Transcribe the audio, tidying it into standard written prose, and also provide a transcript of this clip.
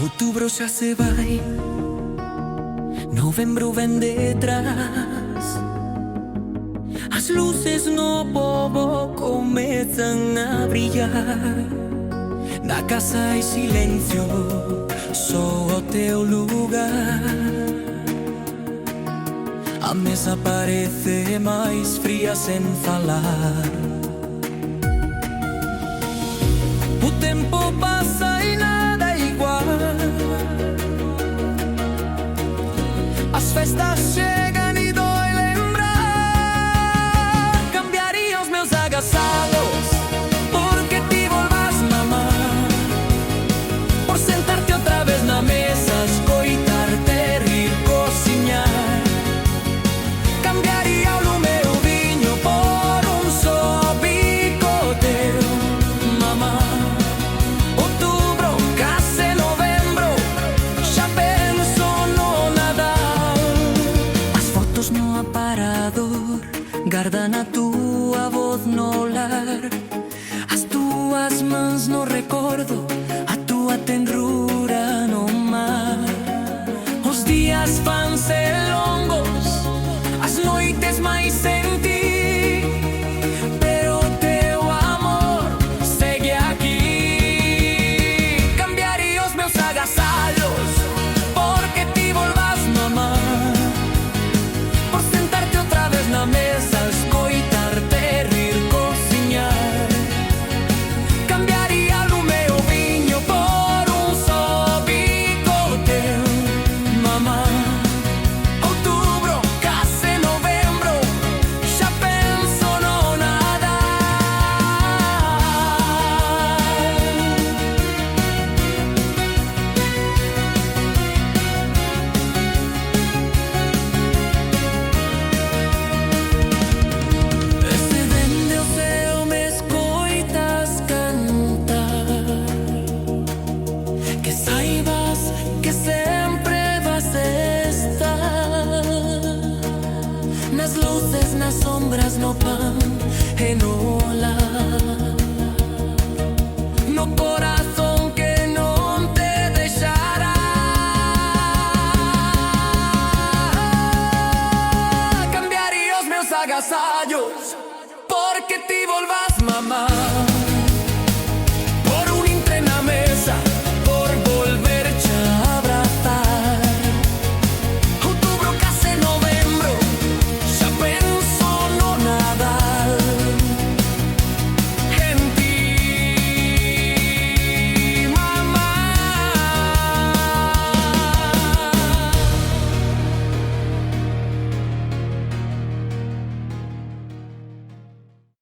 Outubro xa se vai, novembro ven detrás. As luces no pobo comezan a brillar. Na casa hai silencio, só o teu lugar. A mesa parece máis fría sen falar. O tempo pasa e nada é igual. As festas chegan e dói lembrar. Cambiaría os meus agasallos porque ti volvas, mamá, por sentarte outra vez na mesa, escoitarte, rir, cociñar. Cambiaría o lume e o viño por un só bico teu, mamá. Outubro, case novembro, xa penso no Nadal. As fotos no aparador gardan a túa voz no lar. As túas mans no recordo, a túa tenrura no mar. Os días vanse longos, as noites máis sen ti, pero o teu amor segue aquí. Cambiaría os meus agasallos porque ti volvas, mamá, por sentarte outra vez na mesa, escoitarte, rir, cociñar. Cambiaría o lume e o viño por un só bico teu, mamá. Outubro, case novembro, xa penso no Nadal. Se dende o ceo me escoitas cantar, que saibas que sempre vas estar nas luces, nas sombras, no pan e no